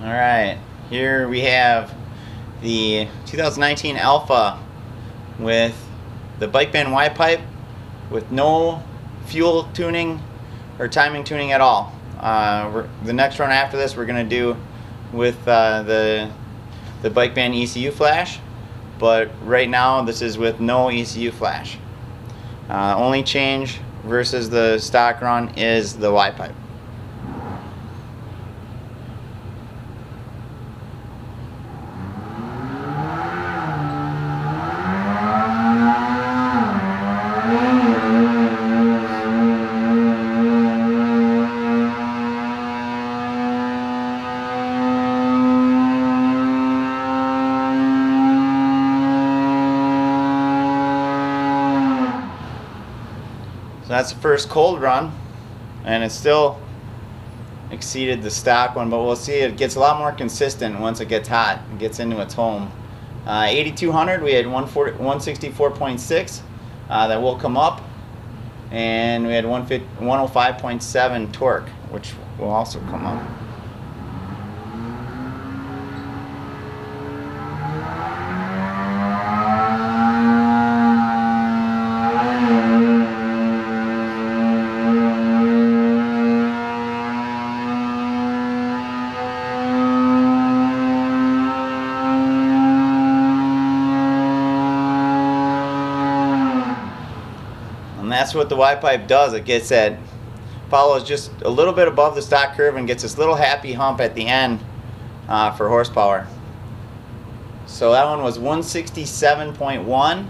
Alright, here we have the 2019 Alpha with the Bikeman Y Pipe with no fuel tuning or timing tuning at all. The next run after this we're going to do with the Bikeman ECU flash, but right now this is with no ECU flash. Only change versus the stock run is the Y pipe. So that's the first cold run, and it still exceeded the stock one, but we'll see it gets a lot more consistent once it gets hot and gets into its home. 8200 we had 164.6 that will come up, and we had 105.7 torque, which will also come up. And that's what the Y pipe does. It gets that, follows just a little bit above the stock curve and gets this little happy hump at the end for horsepower. So that one was 167.1,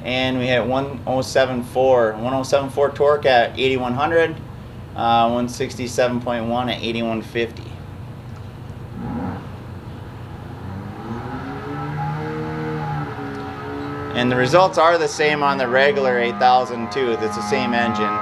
and we had 1074 torque at 8100, 167.1 at 8150. And the results are the same on the regular 8000 too. It's the same engine.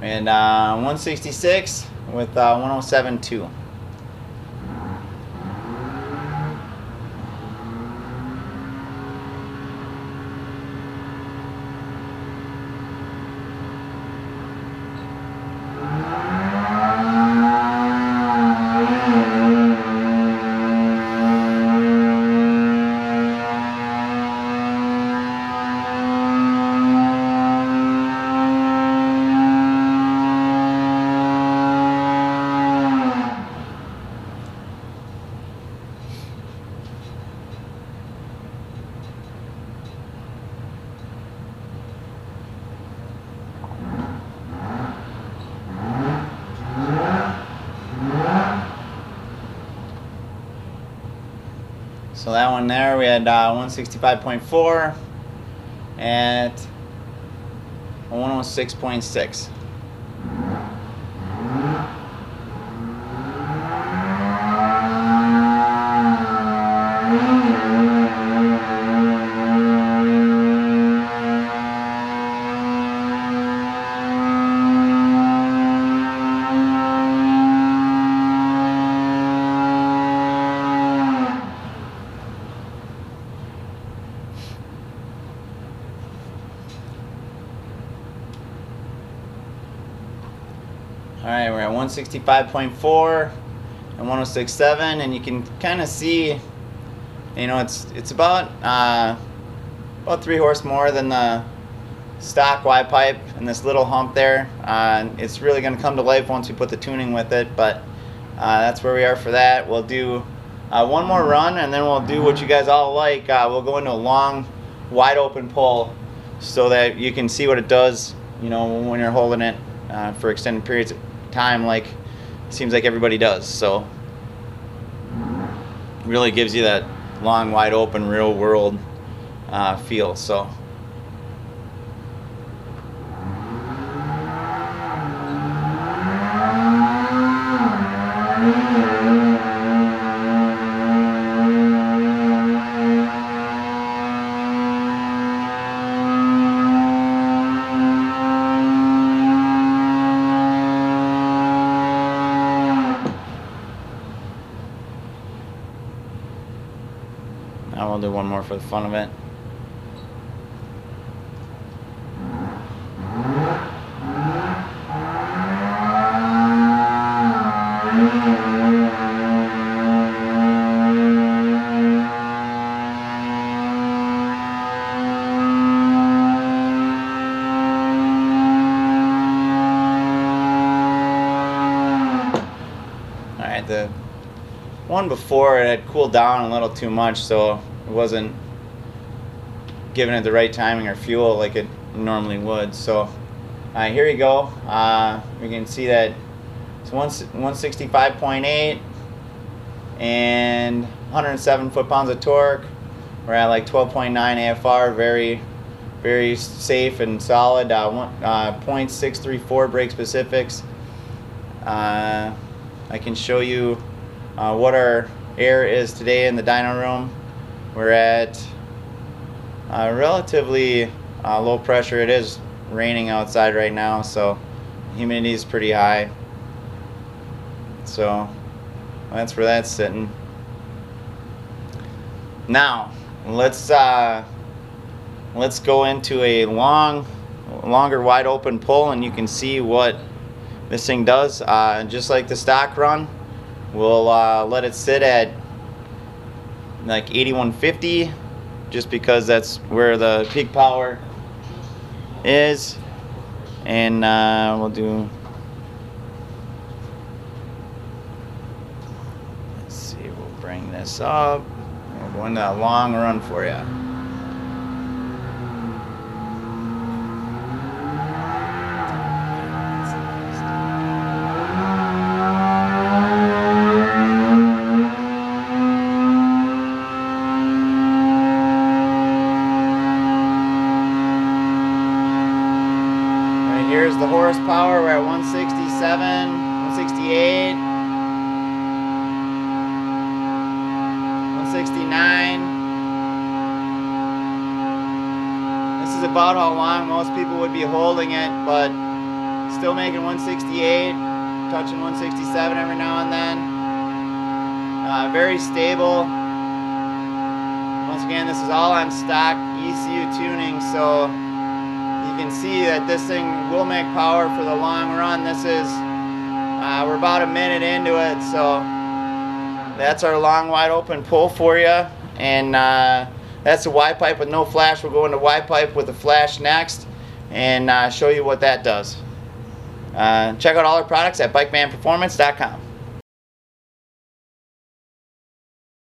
And 166 with 107.2. So that one there, we had 165.4 at 106.6. Alright, we're at 165.4 and 106.7, and you can kind of see, you know, it's about 3 horse more than the stock Y pipe, and this little hump there. It's really going to come to life once we put the tuning with it, but that's where we are for that. We'll do one more run, and then we'll do what you guys all like. We'll go into a long, wide open pull so that you can see what it does, you know, when you're holding it for extended periods of time, like it seems like everybody does. So really gives you that long, wide open, real world feel. So I will do one more for the fun of it. Alright, the one before it had cooled down a little too much, so it wasn't giving it the right timing or fuel like it normally would. So here you go. We can see that it's 165.8 and 107 foot-pounds of torque. We're at like 12.9 AFR, very safe and solid. 0.634 brake specifics. I can show you what our air is today in the dyno room. We're at relatively low pressure. It is raining outside right now, so humidity is pretty high. So that's where that's sitting. Now let's go into a longer wide open pull, and you can see what this thing does. Just like the stock run, we'll let it sit at like 8150, just because that's where the peak power is. And we'll do, let's see, we'll bring this up. We'll go into a long run for you. Here's the horsepower. We're at 167, 168, 169. This is about how long most people would be holding it, but still making 168, touching 167 every now and then. Very stable. Once again, this is all on stock ECU tuning, so you can see that this thing will make power for the long run. This is, we're about a minute into it, so that's our long wide open pull for you. And that's the Y pipe with no flash. We'll go into Y pipe with a flash next and show you what that does. Check out all our products at bikemanperformance.com.